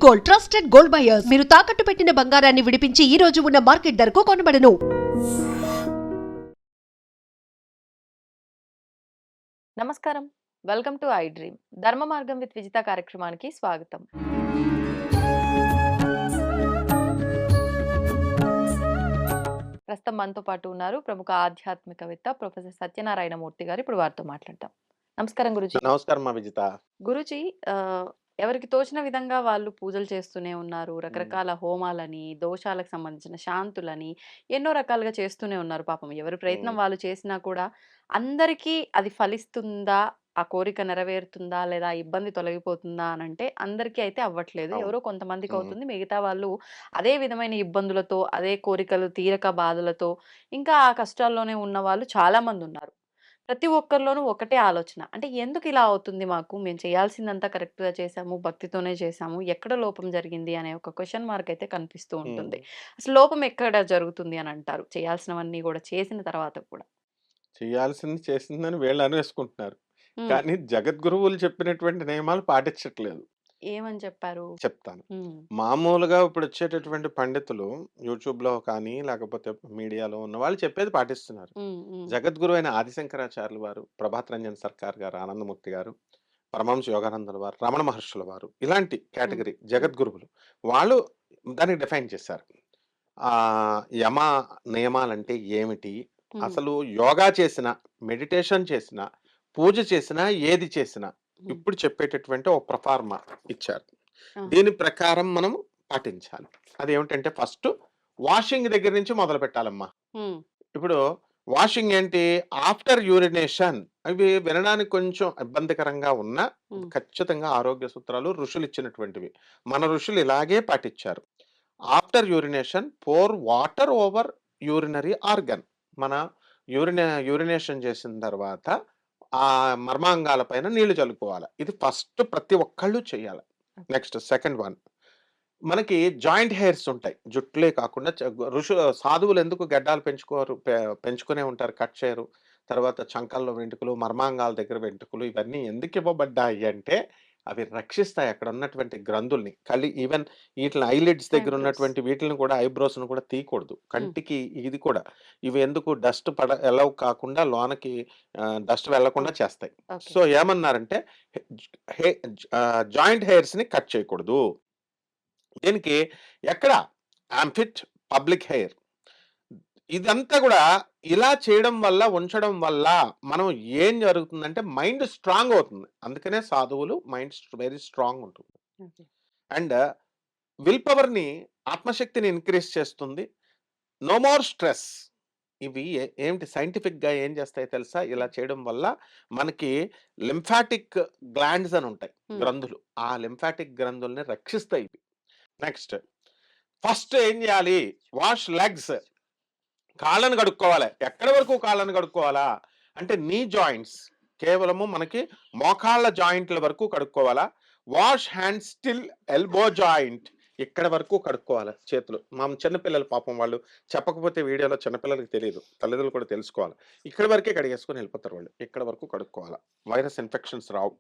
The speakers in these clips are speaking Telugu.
Gold, trusted gold buyers. మీరు తాకట్టు పెట్టిన బంగారాన్ని విడిపించి ఈ రోజు ఉన్న మార్కెట్ ధరకు కొనబడను. నమస్కారం. Welcome to I dream. ధర్మ మార్గం విత్ విజిత కార్యక్రమానికి స్వాగతం. ప్రస్తుతం మనతో పాటు ఉన్నారు ప్రముఖ ఆధ్యాత్మికవేత్త ప్రొఫెసర్ సత్యనారాయణ మూర్తి గారు. ఇప్పుడు వారితో మాట్లాడతాం. నమస్కారం గురుజీ. నమస్కారం మా విజిత. గురుజీ, ఎవరికి తోచిన విధంగా వాళ్ళు పూజలు చేస్తూనే ఉన్నారు. రకరకాల హోమాలని, దోషాలకు సంబంధించిన శాంతులని ఎన్నో రకాలుగా చేస్తూనే ఉన్నారు. పాపం ఎవరి ప్రయత్నం వాళ్ళు చేసినా కూడా అందరికీ అది ఫలిస్తుందా? ఆ కోరిక నెరవేరుతుందా? లేదా ఆ ఇబ్బంది తొలగిపోతుందా అనంటే అందరికీ అయితే అవ్వట్లేదు. అవును. ఎవరో కొంతమందికి హ్మ్. అవుతుంది. మిగతా వాళ్ళు అదే విధమైన ఇబ్బందులతో, అదే కోరికలు తీరక బాధలతో ఇంకా ఆ కష్టాల్లోనే ఉన్నవాళ్ళు చాలా మందున్నారు. ప్రతి ఒక్కరిలోనూ ఒకటే ఆలోచన. అంటే ఎందుకు ఇలా అవుతుంది మాకు? మేము చేయాల్సిందంతా కరెక్ట్‌గా చేశాము. భక్తితోనే చేశాము. ఎక్కడ లోపం జరిగింది అనే ఒక క్వెషన్ మార్క్ అయితే కనిపిస్తూ హ్మ్. ఉంటుంది. అసలు లోపం ఎక్కడ జరుగుతుంది అని అంటారు? చేయాల్సినవన్నీ గూడా చేసిన తర్వాత కూడా. చేయాల్సింది చేసిందని వీళ్ళు అనేసుకుంటున్నారు. హ్మ్. కానీ జగద్గురువులు చెప్పినటువంటి నియమాలు పాటించట్లేదు. ఏమని చెప్పారు? చెప్తాను. హ్మ్. మామూలుగా ఇప్పుడొచ్చేటటువంటి పండితులు యూట్యూబ్‌లో కానీ, లేకపోతే మీడియాలో ఉన్నవాళ్ళు చెప్పేది పాటిస్తున్నారు. హ్మ్. హ్మ్. జగద్గురువైన ఆదిశంకరాచార్యులు వారు, ప్రభాత్ రంజన్ సర్కార్ గారు, ఆనందమూర్తి గారు, పరమహంస యోగానందుల వారు, రమణ మహర్షుల వారు ఇలాంటి హ్మ్. కేటగరీ హ్మ్. జగద్గురువులు. వాళ్ళు దాన్ని డిఫైన్ చేశారు. యమ నియమాలంటే ఏమిటి? హ్మ్. అసలు యోగా చేసినా, మెడిటేషన్ చేసినా, పూజ చేసినా, ఏది చేసినా హ్మ్. ఇప్పుడు చెప్పేటటువంటి ఒక ప్రొఫార్మా ఇచ్చారు. ఆహా! దీని ప్రకారం మనం పాటించాలి. అదేమిటంటే ఫస్ట్ వాషింగ్ దగ్గర నుంచి మొదలుపెట్టాలమ్మా. హ్మ్. ఇప్పుడు వాషింగ్ ఏంటి? ఆఫ్టర్ యూరినేషన్ అవి వినడానికి కొంచెం ఇబ్బందికరంగా ఉన్నా హ్మ్. ఖచ్చితంగా ఆరోగ్య సూత్రాలు ఋషులిచ్చినటువంటివి. మన ఋషులు ఇలాగే పాటిచ్చారు. After urination pour water over urinary organ. మన యూరినేషన్ చేసిన తర్వాత ఆ మర్మాంగాల పైన నీళ్లు చల్లుకోవాలి. ఇది ఫస్ట్ ప్రతి ఒక్కళ్ళు చేయాలి. నెక్స్ట్ సెకండ్ వన్ మనకి జాయింట్ హెయిర్స్ ఉంటాయి. జుట్టులే కాకుండా సాధువులు ఎందుకు గడ్డాలు పెంచుకోరు? పెంచుకునే ఉంటారు. కట్ చేయరు. తర్వాత చంకల్లో వెంట్రుకలు, మర్మాంగాల దగ్గర వెంట్రుకలు ఇవన్నీ ఎందుకు ఇవ్వబడ్డాయి అంటే అవి రక్షిస్తాయి అక్కడ ఉన్నటువంటి గ్రంథుల్ని. ఈవెన్ వీటిని ఐలిడ్స్ దగ్గర ఐబ్రోస్. ఉన్నటువంటి వీటిని కూడా ఐబ్రోస్‌ని కూడా తీయకూడదు. హ్మ్. కంటికి ఇది కూడా. ఇవి ఎందుకు డస్ట్ ఎలవ్ కాకుండా లోనకి డస్ట్ వెళ్ళకుండా ఓకే. చేస్తాయి. ఓకే. సో ఏమన్నారంటే హె జాయింట్ హెయిర్స్‌ని కట్ చేయకూడదు. దీనికి ఎక్కడ ఆంఫిట్ పబ్లిక్ హెయిర్ ఇదంతా కూడా ఇలా చేయడం వల్ల ఉంచడం వల్ల మనం ఏం జరుగుతుందంటే మైండ్ స్ట్రాంగ్ అవుతుంది. అందుకనే సాధువులు మైండ్ వెరీ స్ట్రాంగ్ ఉంటుంది. ఓకే. అండ్ విల్ పవర్‌ని ఆత్మశక్తిని ఇంక్రీజ్ చేస్తుంది. No more stress. ఇవి ఏమిటి సైంటిఫిక్‌గా ఏం చేస్తాయో తెలుసా? ఇలా హ్మ్. చేయడం వల్ల మనకి లింఫాటిక్ గ్లాండ్స్ అని ఉంటాయి. హ్మ్. గ్రంథులు. ఆ లింఫాటిక్ గ్రంథుల్ని రక్షిస్తాయి ఇవి. నెక్స్ట్ ఫస్ట్ ఏం చేయాలి? Wash legs. కాళ్ళని కడుక్కోవాలి. ఎక్కడి వరకు కాళ్ళని కడుక్కోవాలా? అంటే నీ జాయింట్స్ కేవలము మనకి మోకాళ్ళ జాయింట్ల వరకు కడుక్కోవాలా? Wash hands till elbow joint. ఇక్కడ వరకు కడుక్కోవాలి చేతులు. చిన్నపిల్లలు పాపం వాళ్ళు చెప్పకపోతే వీడియోలో చిన్నపిల్లలకి తెలియదు. తల్లిదండ్రులు కూడా తెలుసుకోవాలి. ఇక్కడి వరకే కడిగేసుకొని వెళ్ళిపోతారు వాళ్ళు. ఇక్కడ వరకు కడుక్కోవాలా. వైరస్ ఇన్ఫెక్షన్స్ రావు.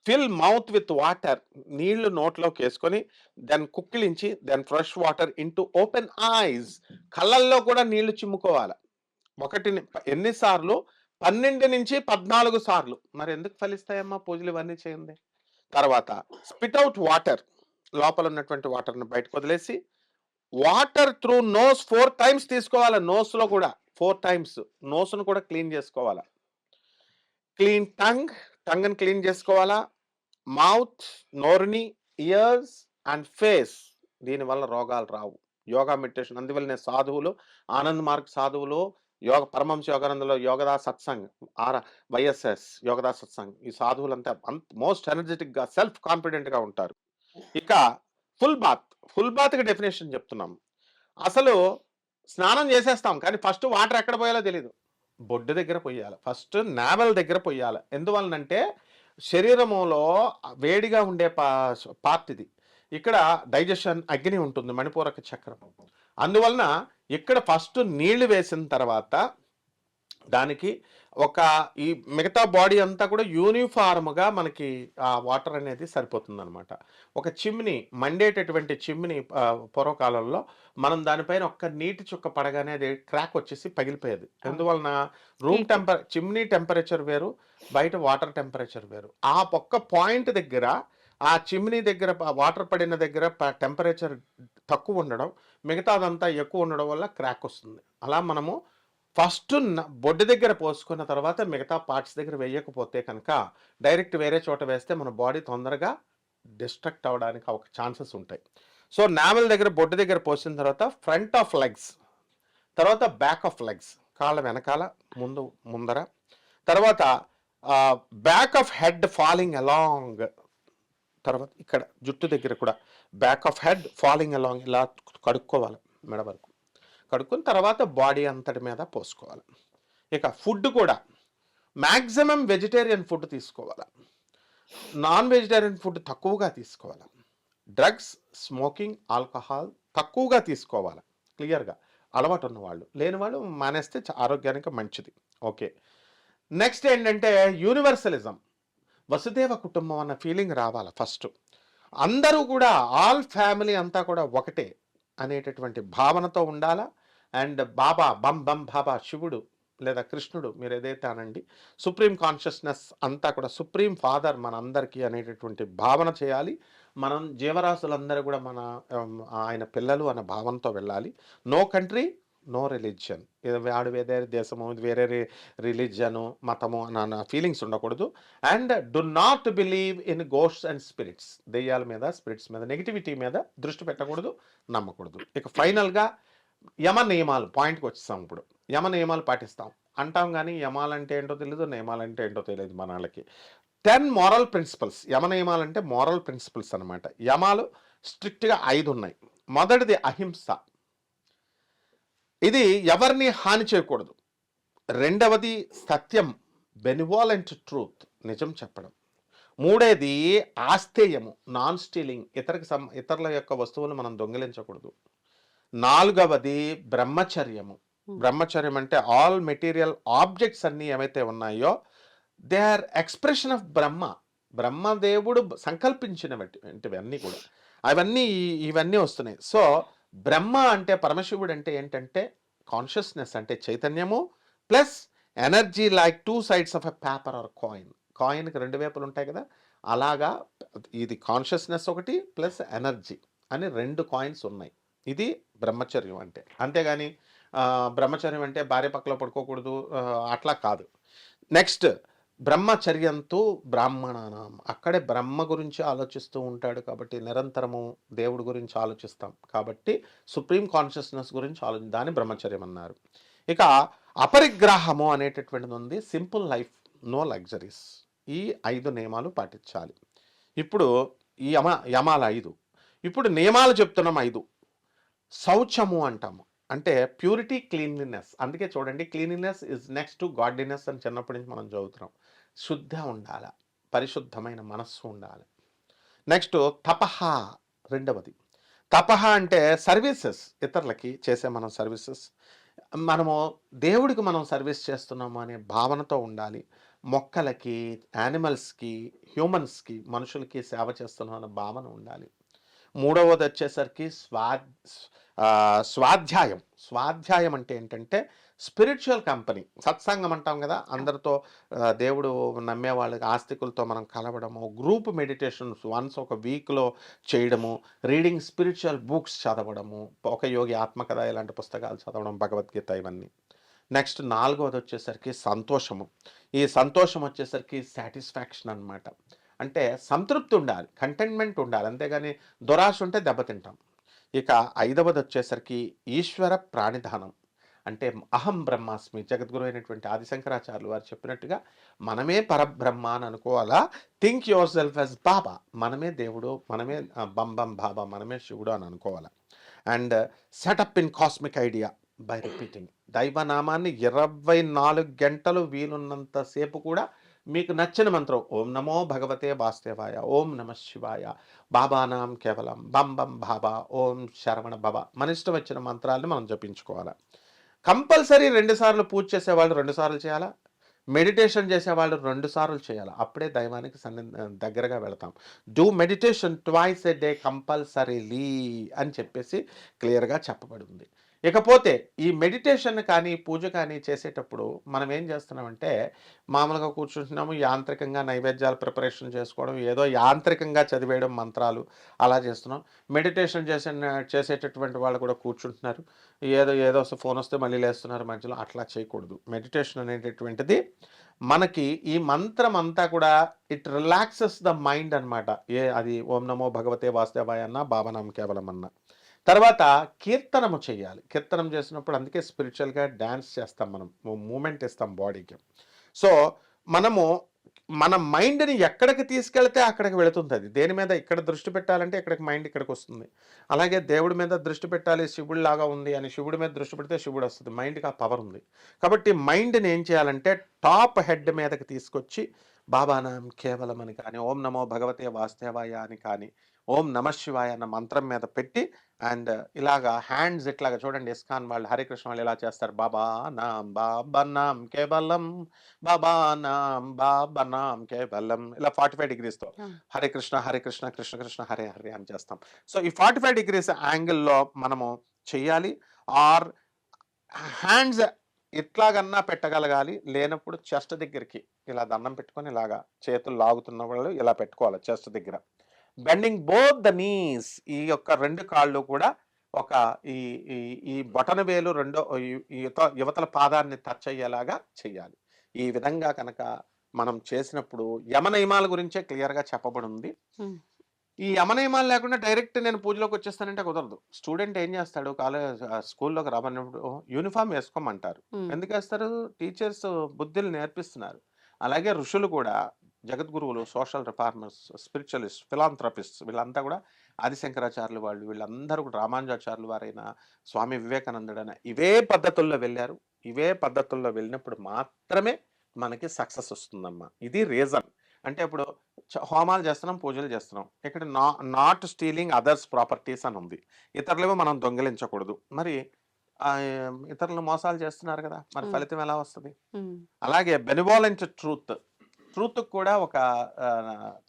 Fill mouth with water. నీళ్లు నోట్లోకేసుకొని దెన్ కుక్కిలించి then fresh water into open eyes. కళ్ళల్లో కూడా నీళ్లు చిమ్ముకోవాలి. ఎన్ని సార్లు? 12-14 సార్లు. మరి ఎందుకు ఫలిస్తాయమ్మా పూజలు ఇవన్నీ చేయండి. తర్వాత స్పిట్ అవుట్ వాటర్. లోపల ఉన్నటువంటి వాటర్‌ని బయటకు వదిలేసి వాటర్ త్రూ నోస్ 4 టైమ్స్ తీసుకోవాలి. నోస్‌లో కూడా 4 టైమ్స్. నోస్‌ను కూడా క్లీన్ చేసుకోవాలా. క్లీన్ టంగ్‌ని క్లీన్ చేసుకోవాలా. మౌత్, నోరుని, ఇయర్స్ అండ్ ఫేస్. దీనివల్ల రోగాలు రావు. యోగా మెడిటేషన్ అందువల్లనే సాధువులు ఆనంద్ మార్గ్ సాధువులు పరమహంస యోగానందలో యోగదా సత్సంగ్ వైఎస్ఎస్ యోగదా సత్సంగ్ ఈ సాధువులంతా మోస్ట్ ఎనర్జెటిక్ గా సెల్ఫ్ కాన్ఫిడెంట్ గా ఉంటారు. ఇక ఫుల్ బాత్. ఫుల్ బాత్ కి డెఫినేషన్ చెప్తున్నాం. అసలు స్నానం చేసేస్తాం కానీ ఫస్ట్ వాటర్ ఎక్కడ పోయాలో తెలియదు. బొడ్డు దగ్గర పొయ్యాలి. ఫస్ట్ నావెల్ దగ్గర పొయ్యాలి. ఎందువలనంటే శరీరములో వేడిగా ఉండే పార్ట్ ఇది. ఇక్కడ డైజెషన్ అగ్ని ఉంటుంది మణిపూరక చక్రం. అందువలన ఇక్కడ ఫస్ట్ నీళ్లు వేసిన తర్వాత దానికి ఒక ఈ మిగతా బాడీ అంతా కూడా యూనిఫార్మ్‌గా మనకి ఆ వాటర్ అనేది సరిపోతుందనమాట. ఒక చిమ్నీ మండేటటువంటి చిమ్నీ పూర్వకాలంలో మనం దానిపైన ఒక్క నీటి చుక్క పడగానే అది క్రాక్ వచ్చేసి పగిలిపోయేది. అవును. ఎందువలన హీట్. చిమ్నీ టెంపరేచర్ వేరు, బయట వాటర్ టెంపరేచర్ వేరు. ఆ ఒక్క పాయింట్ దగ్గర ఆ చిమ్నీ దగ్గర వాటర్ పడిన దగ్గర టెంపరేచర్ తక్కువ ఉండడం, మిగతాదంతా ఎక్కువ ఉండడం వల్ల క్రాక్ వస్తుంది. అలా మనము ఫస్ట్ బొడ్డు దగ్గర పోసుకున్న తర్వాత మిగతా పార్ట్స్ దగ్గర వేయకపోతే కనుక డైరెక్ట్ వేరే చోట వేస్తే మన బాడీ తొందరగా డిస్ట్రక్ట్ అవ్వడానికి ఒక ఛాన్సెస్ ఉంటాయి. సో నావెల్ దగ్గర బొడ్డు దగ్గర పోసిన తర్వాత ఫ్రంట్ ఆఫ్ లెగ్స్, తర్వాత బ్యాక్ ఆఫ్ లెగ్స్, కాళ్ళ వెనకాల, ముందర, తర్వాత back of head falling along, తర్వాత ఇక్కడ జుట్టు దగ్గర కూడా back of head falling along ఇలా కడుక్కోవాలి మెడ వరకు. కడుక్కున్న తర్వాత బాడీ అంతటి మీద పోసుకోవాలి. ఇక ఫుడ్ కూడా మ్యాక్సిమం వెజిటేరియన్ ఫుడ్ తీసుకోవాలి. నాన్ వెజిటేరియన్ ఫుడ్ తక్కువగా తీసుకోవాలి. డ్రగ్స్, స్మోకింగ్, ఆల్కహాల్ తక్కువగా తీసుకోవాలి. క్లియర్గా అలవాటు ఉన్నవాళ్ళు, లేని వాళ్ళు మానేస్తే ఆరోగ్యానికి మంచిది. ఓకే. నెక్స్ట్ ఏంటంటే యూనివర్సలిజం, వసుదేవ కుటుంబం అన్న ఫీలింగ్ రావాలి ఫస్ట్. అందరూ కూడా ఆల్ ఫ్యామిలీ అంతా కూడా ఒకటే అనేటటువంటి భావనతో ఉండాలా. అండ్ బాబా బం బం బాబా శివుడు లేదా కృష్ణుడు మీరు ఏదైతే అనండి, సుప్రీం కాన్షియస్నెస్ అంతా కూడా సుప్రీం ఫాదర్ మన అందరికీ అనేటటువంటి భావన చేయాలి. మనం జీవరాశులందరూ కూడా మన ఆయన పిల్లలు అనే భావనతో వెళ్ళాలి. నో కంట్రీ నో రిలీజియన్, వాడు వేరే దేశము వేరే రిలీజియను మతము అన్న ఫీలింగ్స్ ఉండకూడదు. And do not believe in ghosts and spirits, దెయ్యాల మీద స్పిరిట్స్ మీద నెగిటివిటీ మీద దృష్టి పెట్టకూడదు, నమ్మకూడదు. ఇక ఫైనల్గా యమ నియమాలు పాయింట్కి వచ్చేస్తాం. ఇప్పుడు యమ నియమాలు పాటిస్తాం అంటాం కానీ యమాలంటే ఏంటో తెలియదు, నియమాలంటే ఏంటో తెలియదు మన వాళ్ళకి. 10 మోరల్ ప్రిన్సిపల్స్, యమ నియమాలు అంటే మోరల్ ప్రిన్సిపల్స్ అనమాట. యమాలు స్ట్రిక్ట్గా 5 ఉన్నాయి. మొదటిది అహింస, ఇది ఎవరిని హాని చేయకూడదు. రెండవది సత్యం, బెనివాలెంట్ ట్రూత్, నిజం చెప్పడం. మూడేది ఆస్తేయము, నాన్ స్టీలింగ్, ఇతరుల యొక్క వస్తువులు మనం దొంగిలించకూడదు. నాలుగవది బ్రహ్మచర్యము. బ్రహ్మచర్యం అంటే ఆల్ మెటీరియల్ ఆబ్జెక్ట్స్ అన్నీ ఏవైతే ఉన్నాయో దే ఆర్ ఎక్స్ప్రెషన్ ఆఫ్ బ్రహ్మదేవుడు సంకల్పించినవి అన్నీ కూడా ఇవన్నీ వస్తున్నాయి. సో బ్రహ్మ అంటే పరమశివుడు అంటే ఏంటంటే కాన్షియస్నెస్ అంటే చైతన్యము plus energy, like 2 sides of a paper or కాయిన్కి 2 వైపులు ఉంటాయి కదా, అలాగా ఇది కాన్షియస్నెస్ ఒకటి ప్లస్ ఎనర్జీ అని 2 కాయిన్స్ ఉన్నాయి. ఇది బ్రహ్మచర్యం అంటే. అంతేగాని బ్రహ్మచర్యం అంటే భార్య పక్కలో పడుకోకూడదు అట్లా కాదు. నెక్స్ట్ బ్రహ్మచర్యంతో బ్రాహ్మణానం, అక్కడే బ్రహ్మ గురించి ఆలోచిస్తూ ఉంటాడు కాబట్టి నిరంతరము దేవుడి గురించి ఆలోచిస్తాం కాబట్టి సుప్రీం కాన్షియస్నెస్ గురించి దాన్ని బ్రహ్మచర్యం అన్నారు. ఇక అపరిగ్రహము అనేటటువంటిది ఉంది, సింపుల్ లైఫ్, నో లగ్జరీస్. ఈ 5 నియమాలు పాటించాలి. ఇప్పుడు ఈ యమాల 5, ఇప్పుడు నియమాలు చెప్తున్నాం 5. శౌచము అంటాము అంటే ప్యూరిటీ, క్లీన్లీనెస్. అందుకే చూడండి, cleanliness is next to godliness అని చిన్నప్పటి నుంచి మనం చదువుతున్నాం. శుద్ధ ఉండాలి, పరిశుద్ధమైన మనస్సు ఉండాలి. నెక్స్ట్ తపహ, రెండవది. తపహ అంటే సర్వీసెస్, ఇతరులకి చేసే మనం సర్వీసెస్, మనము దేవుడికి మనం సర్వీస్ చేస్తున్నాము అనే భావనతో ఉండాలి. మొక్కలకి, యానిమల్స్కి, హ్యూమన్స్కి, మనుషులకి సేవ చేస్తున్నాం అనే భావన ఉండాలి. మూడవది వచ్చేసరికి స్వాధ్యాయం. స్వాధ్యాయం అంటే ఏంటంటే స్పిరిచువల్ కంపెనీ, సత్సంగం అంటాం కదా, అందరితో దేవుడు నమ్మే వాళ్ళకి ఆస్తికులతో మనం కలవడము, గ్రూప్ మెడిటేషన్స్ వన్స్ ఒక వీక్లో చేయడము, రీడింగ్ స్పిరిచువల్ బుక్స్ చదవడము, ఒక యోగి ఆత్మకథ ఇలాంటి పుస్తకాలు చదవడం, భగవద్గీత, ఇవన్నీ. నెక్స్ట్ 4వది వచ్చేసరికి సంతోషము. ఈ సంతోషం వచ్చేసరికి సాటిస్ఫాక్షన్ అనమాట. అంటే సంతృప్తి ఉండాలి, కంటెంట్మెంట్ ఉండాలి, అంతేగాని దురాశ ఉంటే దెబ్బతింటాం. ఇక 5వది వచ్చేసరికి ఈశ్వర ప్రాణిధానం. అంటే అహం బ్రహ్మాస్మి, జగద్గురు అయినటువంటి ఆదిశంకరాచార్యులు వారు చెప్పినట్టుగా మనమే పరబ్రహ్మ అని అనుకోవాలా. Think your self as Baba, మనమే దేవుడు, మనమే బం బాబా, మనమే శివుడు అని అనుకోవాలి. And set up in cosmic idea by repeating. దైవనామాన్ని 24 గంటలు వీలున్నంత సేపు కూడా మీకు నచ్చిన మంత్రం, ఓం నమో భగవతే వాసుదేవాయ, ఓం నమ శివాయ, బాబానాం కేవలం, బం బం బాబా, ఓం శరవణ బాబా, మన ఇష్టం వచ్చిన మంత్రాలను మనం జపించుకోవాలి. కంపల్సరీ 2 సార్లు పూజ చేసేవాళ్ళు 2 సార్లు చేయాలా, మెడిటేషన్ చేసేవాళ్ళు 2 సార్లు చేయాలి. అప్పుడే దైవానికి దగ్గరగా వెళతాం. Do meditation twice a day compulsorily అని చెప్పేసి క్లియర్‌గా చెప్పబడింది. ఇకపోతే ఈ మెడిటేషన్ కానీ, పూజ కానీ చేసేటప్పుడు మనం ఏం చేస్తున్నామంటే, మామూలుగా కూర్చుంటున్నాము, యాంత్రికంగా నైవేద్యాలు ప్రిపరేషన్ చేసుకోవడం, ఏదో యాంత్రికంగా చదివేయడం మంత్రాలు అలా చేస్తున్నాం. మెడిటేషన్ చేసేటటువంటి వాళ్ళు కూడా కూర్చుంటున్నారు. ఏదో ఫోన్ వస్తే మళ్ళీ లేస్తున్నారు మధ్యలో. అట్లా చేయకూడదు. మెడిటేషన్ అనేటటువంటిది మనకి ఈ మంత్రం అంతా కూడా ఇట్ రిలాక్సెస్ ద మైండ్ అనమాట. అది ఓం నమో భగవతే వాసుదేవాయ అన్నా, భావనాం కేవలం అన్నా. తర్వాత కీర్తనము చేయాలి. కీర్తనం చేసినప్పుడు అందుకే స్పిరిచువల్‌గా డాన్స్ చేస్తాం మనం. మూవ్‌మెంట్ ఇస్తాం బాడీకి. సో, మనము మన మైండ్‌ని ఎక్కడికి తీసుకెళ్తే అక్కడికి వెళుతుందది. దేని మీద ఇక్కడ దృష్టి పెట్టాలంటే ఇక్కడికి మైండ్ ఇక్కడికొస్తుంది. అలాగే దేవుడి మీద దృష్టి పెట్టాలి, శివుడిలాగా ఉంది అని శివుడి మీద దృష్టి పెడితే శివుడొస్తది. మైండ్‌కి ఆ పవర్ ఉంది. కాబట్టి మైండ్‌ని ఏం చేయాలంటే టాప్ హెడ్ మీదకి తీసుకొచ్చి బాబానాం కేవలం అని కానీ, ఓం నమో భగవతే వాసుదేవాయ అని కానీ, ఓం నమః శివాయ అన్న మంత్రం మీద పెట్టి అండ్ ఇలాగా హ్యాండ్స్ ఇట్లాగా చూడండి, ఇస్కాన్ వాళ్ళు, హరికృష్ణ వాళ్ళు ఇలా చేస్తారు. బాబానాం కేవలం, బాబానాం కేవలం, ఇలా 45 డిగ్రీస్‌తో హరే కృష్ణ కృష్ణ కృష్ణ హరే హరే అని చేస్తాం. సో, ఈ 45 డిగ్రీస్ యాంగిల్‌లో మనము చెయ్యాలి. ఆర్ హ్యాండ్స్ ఇట్లాగన్నా పెట్టగలగాలి. లేనప్పుడు చెస్ట్ దగ్గరికి ఇలా దండం పెట్టుకొని ఇలాగా చేతులు లాగుతున్న వాళ్ళు ఇలా పెట్టుకోవాలి చెస్ట్ దగ్గర. బెండింగ్ బోత్ ద నీస్, ఈ యొక్క 2 కాళ్ళు కూడా ఒక ఈ ఈ ఈ బొటన వేలు యువతల పాదాన్ని టచ్ అయ్యేలాగా చెయ్యాలి. ఈ విధంగా కనుక మనం చేసినప్పుడు యమ నియమాల గురించే క్లియర్‌గా చెప్పబడి ఉంది. హ్మ్. ఈ యమ నియమాలు లేకుండా డైరెక్ట్ నేను పూజలోకి వచ్చేస్తానంటే కుదరదు. స్టూడెంట్ ఏం చేస్తాడు, స్కూల్లోకి రమ్మన్నప్పుడు యూనిఫామ్ వేసుకోమంటారు. హ్మ్. ఎందుకు వేస్తారు? టీచర్స్ బుద్ధులు నేర్పిస్తున్నారు. అలాగే ఋషులు కూడా, జగద్గురువులు, సోషల్ రిఫార్మర్స్, స్పిరిచువలిస్ట్, ఫిలాంథ్రపిస్ట్స్ వీళ్ళంతా కూడా ఆదిశంకరాచార్యులు వాళ్ళు, వీళ్ళందరూ కూడా రామానుజాచార్యులు వారైనా, స్వామి వివేకానందుడైనా ఇవే పద్ధతుల్లో వెళ్ళారు. ఇవే పద్ధతుల్లో వెళ్ళినప్పుడు మాత్రమే మనకి సక్సెస్ వస్తుందమ్మా. ఇది రీజన్. అంటే ఇప్పుడు హోమాలు చేస్తున్నాం, పూజలు చేస్తున్నాం. ఇక్కడ నాట్ స్టీలింగ్ అదర్స్ ప్రాపర్టీస్ అని ఉంది. ఇతరులేమో మనం దొంగిలించకూడదు. మరి ఇతరులు మోసాలు చేస్తున్నారు కదా, మరి హ్మ్. ఫలితం ఎలా వస్తుంది? హ్మ్. అలాగే బెనివాలెంట్ ట్రూత్ కూడా ఒక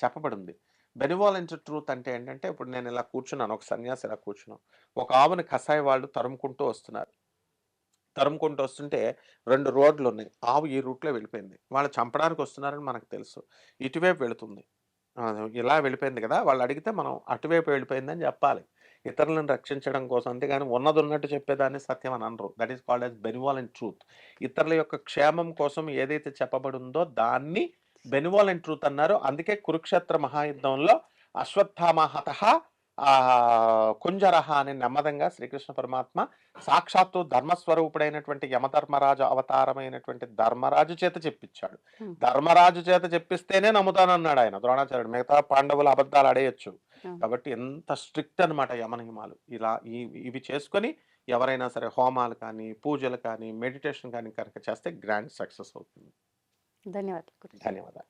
చెప్పబడింది. బెనివాలెంట్ ట్రూత్ అంటే ఏంటంటే, ఇప్పుడు నేను ఇలా కూర్చున్నాను, ఒక సన్యాసి ఇలా కూర్చున్నాం. ఒక ఆవుని కసాయి వాళ్ళు తరుముకుంటూ వస్తున్నారు. తరుముకుంటూ వస్తుంటే 2 రోడ్లు ఉన్నాయి. ఆవు ఈ రూట్లో వెళ్ళిపోయింది. వాళ్ళు చంపడానికి వస్తున్నారని మనకు తెలుసు. ఇటువైపు వెళుతుంది. ఇలా వెళ్ళిపోయింది కదా, వాళ్ళు అడిగితే మనం అటువైపు వెళ్ళిపోయిందని చెప్పాలి. ఇతరులను రక్షించడం కోసం. అంతేగాని ఉన్నది ఉన్నట్టు చెప్పేదాన్ని సత్యం అని అనరు. That is called as benevolent truth. ఇతరుల యొక్క క్షేమం కోసం ఏదైతే చెప్పబడిందో దాన్ని బెనివాలెంట్ ట్రూత్ అన్నారు. అందుకే కురుక్షేత్ర మహాయుద్ధంలో అశ్వత్థామ హతః కుంజరహ అని నెమ్మదంగా శ్రీకృష్ణ పరమాత్మ సాక్షాత్తు ధర్మస్వరూపుడైనటువంటి యమధర్మరాజు అవతారమైనటువంటి ధర్మరాజు చేత చెప్పించాడు. హ్మ్. ధర్మరాజు చేత చెప్పిస్తేనే నమ్ముతానన్నాడు ఆయన ద్రోణాచార్యుడు. మిగతా పాండవులు అబద్ధాలు ఆడేయచ్చు. హ్మ్. కాబట్టి ఎంత స్ట్రిక్ట్ అనమాట యమ నియమాలు. ఇలా ఇవి చేసుకొని ఎవరైనా సరే హోమాలు కానీ, పూజలు కానీ, మెడిటేషన్ కానీ కనుక చేస్తే గ్రాండ్ సక్సెస్ అవుతుంది. ధన్యవాదాలు గురుజీ. ధన్యవాదాలు.